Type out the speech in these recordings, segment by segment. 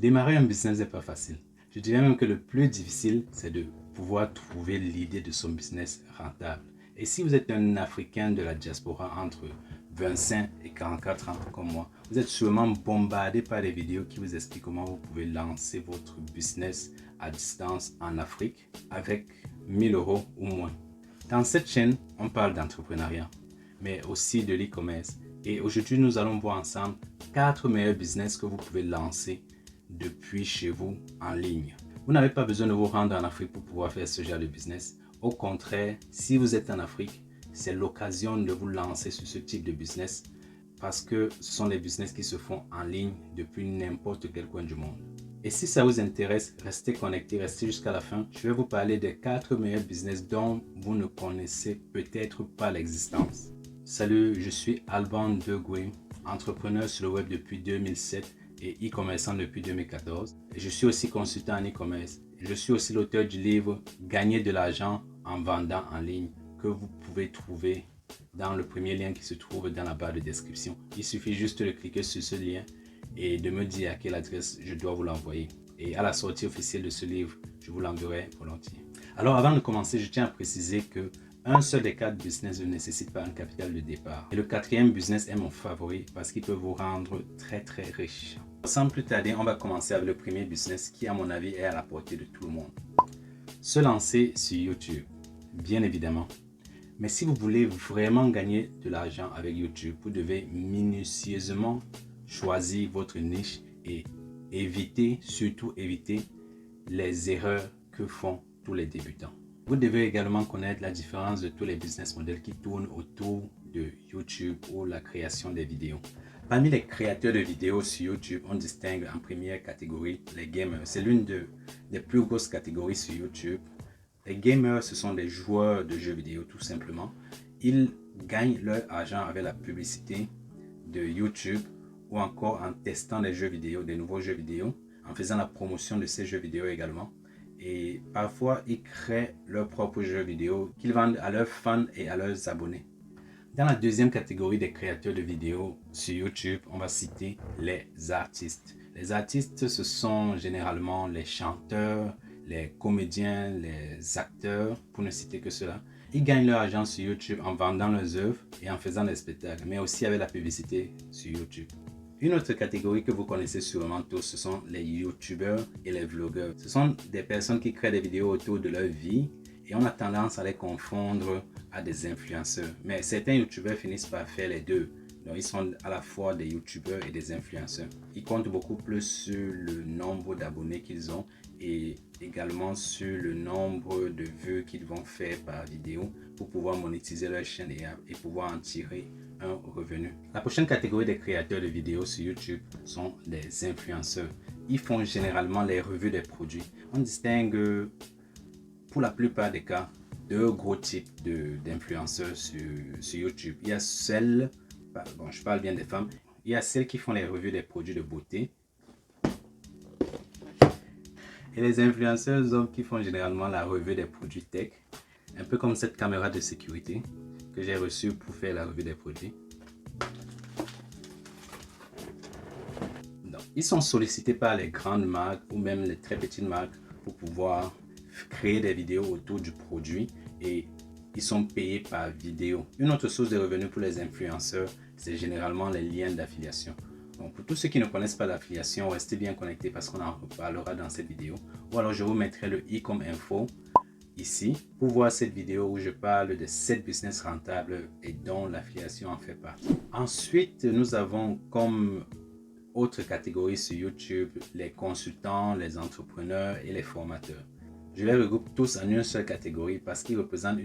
Démarrer un business n'est pas facile. Je dirais même que le plus difficile, c'est de pouvoir trouver l'idée de son business rentable. Et si vous êtes un Africain de la diaspora entre 25 et 44 ans comme moi, vous êtes sûrement bombardé par des vidéos qui vous expliquent comment vous pouvez lancer votre business à distance en Afrique avec 1000 € ou moins. Dans cette chaîne, on parle d'entrepreneuriat, mais aussi de l'e-commerce. Et aujourd'hui, nous allons voir ensemble 4 meilleurs business que vous pouvez lancer depuis chez vous en ligne. Vous n'avez pas besoin de vous rendre en Afrique pour pouvoir faire ce genre de business. Au contraire, si vous êtes en Afrique, c'est l'occasion de vous lancer sur ce type de business parce que ce sont des business qui se font en ligne depuis n'importe quel coin du monde. Et si ça vous intéresse, restez connectés, restez jusqu'à la fin. Je vais vous parler des 4 meilleurs business dont vous ne connaissez peut-être pas l'existence. Salut, je suis Alban Degoué, entrepreneur sur le web depuis 2007 et e-commerçant depuis 2014. Et je suis aussi consultant en e-commerce. Je suis aussi l'auteur du livre Gagner de l'argent en vendant en ligne que vous pouvez trouver dans le premier lien qui se trouve dans la barre de description. Il suffit juste de cliquer sur ce lien et de me dire à quelle adresse je dois vous l'envoyer. Et à la sortie officielle de ce livre, je vous l'enverrai volontiers. Alors avant de commencer, je tiens à préciser que un seul des 4 business ne nécessite pas un capital de départ. Et le 4e business est mon favori parce qu'il peut vous rendre très riche. Sans plus tarder, on va commencer avec le premier business qui à mon avis est à la portée de tout le monde. Se lancer sur YouTube, bien évidemment. Mais si vous voulez vraiment gagner de l'argent avec YouTube, vous devez minutieusement choisir votre niche et surtout éviter les erreurs que font tous les débutants. Vous devez également connaître la différence de tous les business models qui tournent autour de YouTube ou la création des vidéos. Parmi les créateurs de vidéos sur YouTube, on distingue en première catégorie les gamers. C'est l'une des plus grosses catégories sur YouTube. Les gamers, ce sont des joueurs de jeux vidéo tout simplement. Ils gagnent leur argent avec la publicité de YouTube ou encore en testant des jeux vidéo, des nouveaux jeux vidéo, en faisant la promotion de ces jeux vidéo également. Et parfois, ils créent leurs propres jeux vidéo qu'ils vendent à leurs fans et à leurs abonnés. Dans la deuxième catégorie des créateurs de vidéos sur YouTube, on va citer les artistes. Les artistes, ce sont généralement les chanteurs, les comédiens, les acteurs, pour ne citer que cela. Ils gagnent leur argent sur YouTube en vendant leurs œuvres et en faisant des spectacles, mais aussi avec la publicité sur YouTube. Une autre catégorie que vous connaissez sûrement tous, ce sont les youtubeurs et les vlogueurs. Ce sont des personnes qui créent des vidéos autour de leur vie et on a tendance à les confondre à des influenceurs. Mais certains youtubeurs finissent par faire les deux. Donc ils sont à la fois des youtubeurs et des influenceurs. Ils comptent beaucoup plus sur le nombre d'abonnés qu'ils ont et également sur le nombre de vues qu'ils vont faire par vidéo pour pouvoir monétiser leur chaîne et pouvoir en tirer un revenu. La prochaine catégorie des créateurs de vidéos sur YouTube sont les influenceurs. Ils font généralement les revues des produits. On distingue pour la plupart des cas 2 gros types d'influenceurs sur YouTube. Il y a celles, bon, je parle bien des femmes, il y a celles qui font les revues des produits de beauté et les influenceurs hommes qui font généralement la revue des produits tech, un peu comme cette caméra de sécurité que j'ai reçue pour faire la revue des produits. Donc, ils sont sollicités par les grandes marques ou même les très petites marques pour pouvoir créer des vidéos autour du produit et ils sont payés par vidéo. Une autre source de revenus pour les influenceurs, c'est généralement les liens d'affiliation. Donc pour tous ceux qui ne connaissent pas l'affiliation, restez bien connectés parce qu'on en reparlera dans cette vidéo. Ou alors je vous mettrai le i comme info ici pour voir cette vidéo où je parle de 7 business rentables et dont l'affiliation en fait partie. Ensuite, nous avons comme autre catégorie sur YouTube les consultants, les entrepreneurs et les formateurs. Je les regroupe tous en une seule catégorie parce qu'ils représentent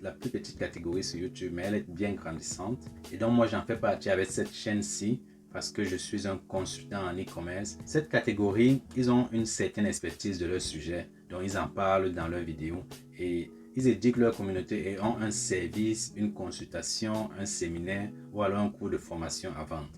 la plus petite catégorie sur YouTube, mais elle est bien grandissante. Et donc moi j'en fais partie avec cette chaîne-ci parce que je suis un consultant en e-commerce. Cette catégorie, ils ont une certaine expertise de leur sujet, dont ils en parlent dans leurs vidéos et ils éduquent leur communauté et ont un service, une consultation, un séminaire ou alors un cours de formation à vendre.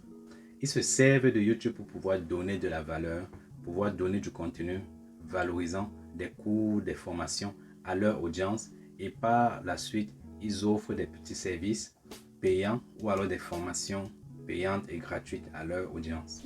Ils se servent de YouTube pour pouvoir donner de la valeur, pouvoir donner du contenu valorisant, des cours, des formations à leur audience et par la suite, ils offrent des petits services payants ou alors des formations payantes et gratuites à leur audience.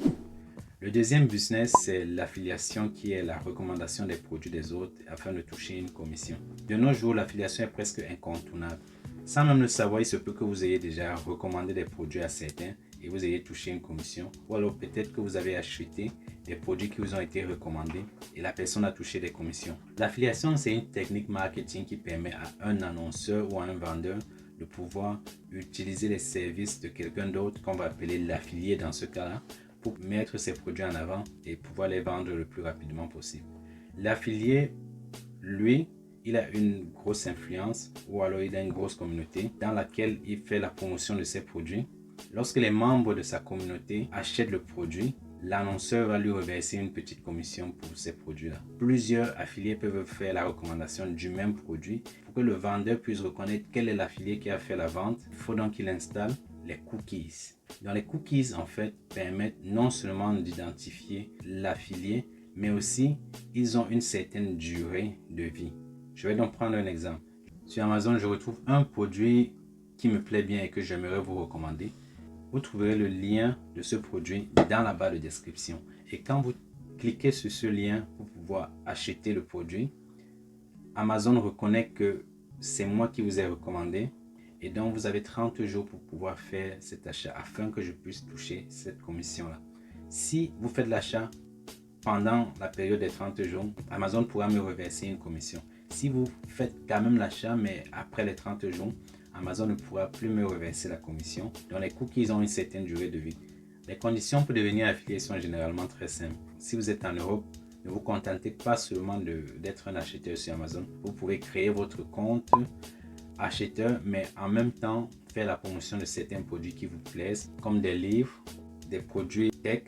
Le deuxième business, c'est l'affiliation qui est la recommandation des produits des autres afin de toucher une commission. De nos jours, l'affiliation est presque incontournable. Sans même le savoir, il se peut que vous ayez déjà recommandé des produits à certains et vous ayez touché une commission. Ou alors peut-être que vous avez acheté des produits qui vous ont été recommandés et la personne a touché des commissions. L'affiliation, c'est une technique marketing qui permet à un annonceur ou à un vendeur de pouvoir utiliser les services de quelqu'un d'autre qu'on va appeler l'affilié dans ce cas-là, pour mettre ses produits en avant et pouvoir les vendre le plus rapidement possible. L'affilié, lui, il a une grosse influence ou alors il a une grosse communauté dans laquelle il fait la promotion de ses produits. Lorsque les membres de sa communauté achètent le produit, l'annonceur va lui reverser une petite commission pour ces produits-là. Plusieurs affiliés peuvent faire la recommandation du même produit. Pour que le vendeur puisse reconnaître quel est l'affilié qui a fait la vente, il faut donc qu'il installe les cookies. Dans les cookies, en fait, permettent non seulement d'identifier l'affilié, mais aussi ils ont une certaine durée de vie. Je vais donc prendre un exemple. Sur Amazon, je retrouve un produit qui me plaît bien et que j'aimerais vous recommander. Vous trouverez le lien de ce produit dans la barre de description. Et quand vous cliquez sur ce lien pour pouvoir acheter le produit, Amazon reconnaît que c'est moi qui vous ai recommandé. Et donc, vous avez 30 jours pour pouvoir faire cet achat afin que je puisse toucher cette commission-là. Si vous faites l'achat pendant la période des 30 jours, Amazon pourra me reverser une commission. Si vous faites quand même l'achat, mais après les 30 jours, Amazon ne pourra plus me reverser la commission. Donc, les cookies ont une certaine durée de vie. Les conditions pour devenir affilié sont généralement très simples. Si vous êtes en Europe, ne vous contentez pas seulement d'être un acheteur sur Amazon. Vous pouvez créer votre compte acheteur, mais en même temps faire la promotion de certains produits qui vous plaisent, comme des livres, des produits tech.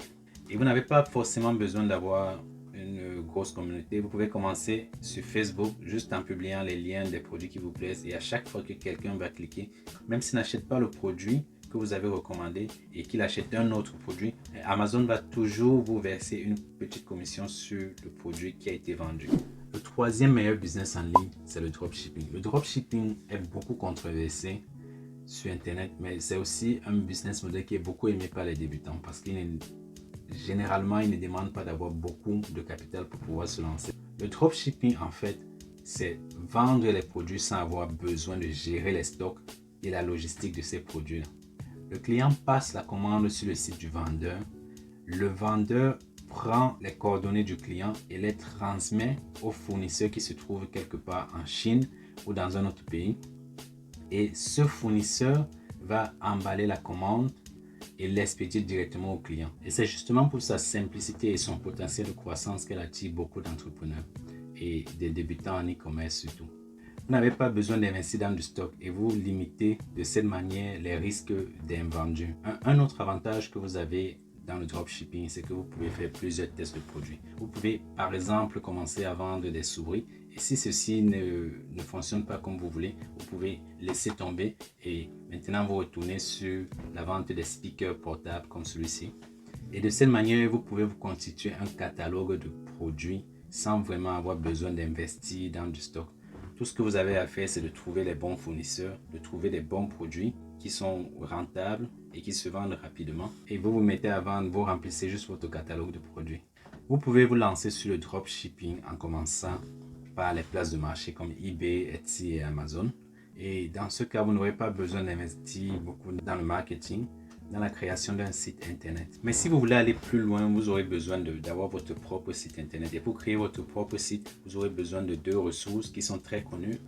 Et vous n'avez pas forcément besoin d'avoir une grosse communauté. Vous pouvez commencer sur Facebook juste en publiant les liens des produits qui vous plaisent, et à chaque fois que quelqu'un va cliquer, même s'il n'achète pas le produit que vous avez recommandé et qu'il achète un autre produit, Amazon va toujours vous verser une petite commission sur le produit qui a été vendu. Le troisième meilleur business en ligne, c'est le dropshipping. Le dropshipping est beaucoup controversé sur Internet, mais c'est aussi un business model qui est beaucoup aimé par les débutants parce généralement, il ne demande pas d'avoir beaucoup de capital pour pouvoir se lancer. Le dropshipping, en fait, c'est vendre les produits sans avoir besoin de gérer les stocks et la logistique de ces produits. Le client passe la commande sur le site du vendeur. Le vendeur prend les coordonnées du client et les transmet au fournisseur qui se trouve quelque part en Chine ou dans un autre pays. Et ce fournisseur va emballer la commande et l'expédier directement au client. Et c'est justement pour sa simplicité et son potentiel de croissance qu'elle attire beaucoup d'entrepreneurs et des débutants en e-commerce surtout. Vous n'avez pas besoin d'investir dans du stock et vous limitez de cette manière les risques d'invendus. Un autre avantage que vous avez dans le dropshipping, c'est que vous pouvez faire plusieurs tests de produits. Vous pouvez par exemple commencer à vendre des souris et si ceci ne fonctionne pas comme vous voulez, vous pouvez laisser tomber et maintenant vous retournez sur la vente des speakers portables comme celui-ci. Et de cette manière, vous pouvez vous constituer un catalogue de produits sans vraiment avoir besoin d'investir dans du stock. Tout ce que vous avez à faire, c'est de trouver les bons fournisseurs, de trouver des bons produits qui sont rentables et qui se vendent rapidement. Et vous vous mettez à vendre, vous remplissez juste votre catalogue de produits. Vous pouvez vous lancer sur le dropshipping en commençant par les places de marché comme eBay, Etsy et Amazon. Et dans ce cas, vous n'aurez pas besoin d'investir beaucoup dans le marketing, dans la création d'un site internet. Mais si vous voulez aller plus loin, vous aurez besoin d'avoir votre propre site internet. Et pour créer votre propre site, vous aurez besoin de deux ressources qui sont très connues.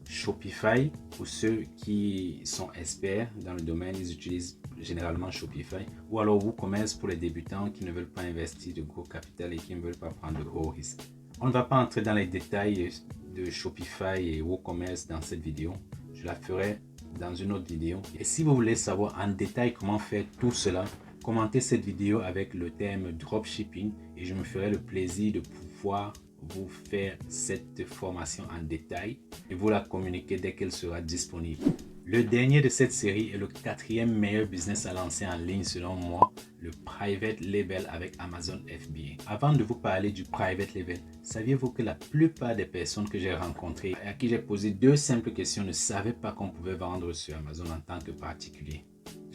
Shopify, pour ceux qui sont experts dans le domaine, ils utilisent généralement Shopify. Ou alors WooCommerce pour les débutants qui ne veulent pas investir de gros capital et qui ne veulent pas prendre de gros risques. On ne va pas entrer dans les détails de Shopify et WooCommerce dans cette vidéo. Je la ferai dans une autre vidéo. Et si vous voulez savoir en détail comment faire tout cela, commentez cette vidéo avec le terme dropshipping et je me ferai le plaisir de pouvoir vous faire cette formation en détail et vous la communiquer dès qu'elle sera disponible. Le dernier de cette série est le quatrième meilleur business à lancer en ligne selon moi, le Private Label avec Amazon FBA. Avant de vous parler du Private Label, saviez-vous que la plupart des personnes que j'ai rencontrées et à qui j'ai posé deux simples questions ne savaient pas qu'on pouvait vendre sur Amazon en tant que particulier?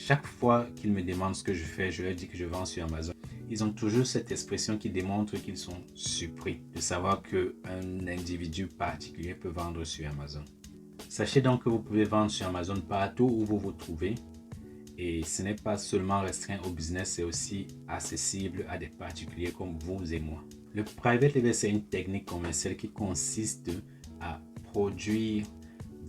Chaque fois qu'ils me demandent ce que je fais, je leur dis que je vends sur Amazon. Ils ont toujours cette expression qui démontre qu'ils sont surpris de savoir qu'un individu particulier peut vendre sur Amazon. Sachez donc que vous pouvez vendre sur Amazon partout où vous vous trouvez. Et ce n'est pas seulement restreint au business, c'est aussi accessible à des particuliers comme vous et moi. Le private label, c'est une technique commerciale qui consiste à produire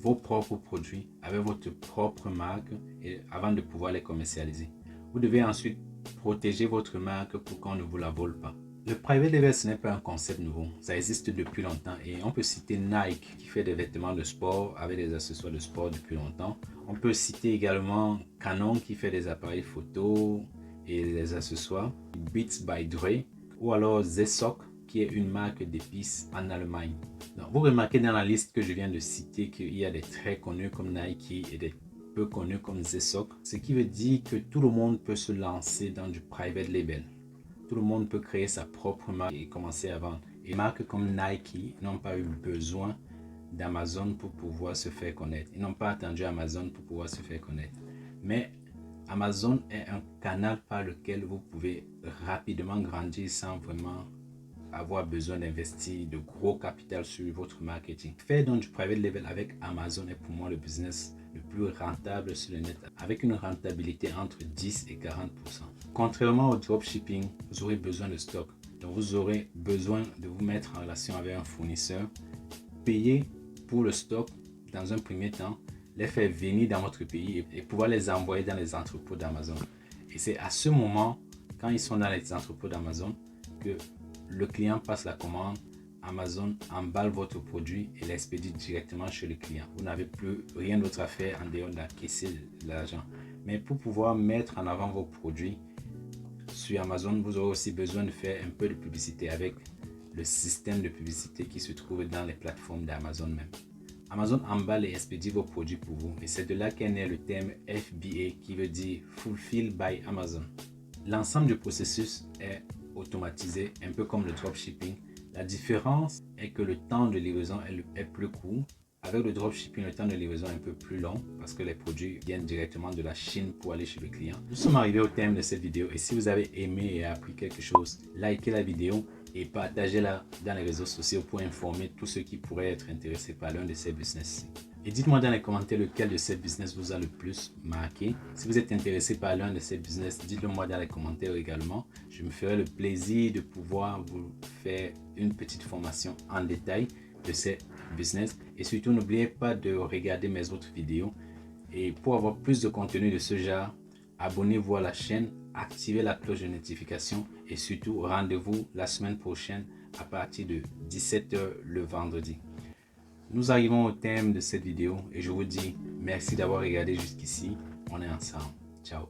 vos propres produits avec votre propre marque et avant de pouvoir les commercialiser. Vous devez ensuite protéger votre marque pour qu'on ne vous la vole pas. Le private label, ce n'est pas un concept nouveau, ça existe depuis longtemps et on peut citer Nike qui fait des vêtements de sport avec des accessoires de sport depuis longtemps. On peut citer également Canon qui fait des appareils photo et des accessoires, Beats by Dre ou alors Zesok qui est une marque d'épices en Allemagne. Donc, vous remarquez dans la liste que je viens de citer qu'il y a des très connus comme Nike et des peu connus comme Zesok, ce qui veut dire que tout le monde peut se lancer dans du private label. Tout le monde peut créer sa propre marque et commencer à vendre. Et marques comme Nike n'ont pas eu besoin d'Amazon pour pouvoir se faire connaître. Ils n'ont pas attendu Amazon pour pouvoir se faire connaître. Mais Amazon est un canal par lequel vous pouvez rapidement grandir sans vraiment avoir besoin d'investir de gros capital sur votre marketing. Faire donc du private label avec Amazon est pour moi le business le plus rentable sur le net avec une rentabilité entre 10 et 40%. Contrairement au dropshipping, vous aurez besoin de stock. Donc vous aurez besoin de vous mettre en relation avec un fournisseur, payer pour le stock dans un premier temps, les faire venir dans votre pays et pouvoir les envoyer dans les entrepôts d'Amazon. Et c'est à ce moment, quand ils sont dans les entrepôts d'Amazon, que le client passe la commande, Amazon emballe votre produit et l'expédie directement chez le client. Vous n'avez plus rien d'autre à faire en dehors d'encaisser l'argent. Mais pour pouvoir mettre en avant vos produits sur Amazon, vous aurez aussi besoin de faire un peu de publicité avec le système de publicité qui se trouve dans les plateformes d'Amazon même. Amazon emballe et expédie vos produits pour vous et c'est de là qu'est né le terme FBA qui veut dire Fulfilled by Amazon. L'ensemble du processus est automatisé, un peu comme le dropshipping. La différence est que le temps de livraison est plus court. Avec le dropshipping, le temps de livraison est un peu plus long parce que les produits viennent directement de la Chine pour aller chez le client. Nous sommes arrivés au terme de cette vidéo et si vous avez aimé et appris quelque chose, likez la vidéo et partagez-la dans les réseaux sociaux pour informer tous ceux qui pourraient être intéressés par l'un de ces business. Et dites-moi dans les commentaires lequel de ces business vous a le plus marqué. Si vous êtes intéressé par l'un de ces business, dites-le moi dans les commentaires également. Je me ferai le plaisir de pouvoir vous faire une petite formation en détail de ces business. Et surtout, n'oubliez pas de regarder mes autres vidéos. Et pour avoir plus de contenu de ce genre, abonnez-vous à la chaîne, activez la cloche de notification et surtout, rendez-vous la semaine prochaine à partir de 17 h le vendredi. Nous arrivons au terme de cette vidéo et je vous dis merci d'avoir regardé jusqu'ici. On est ensemble. Ciao.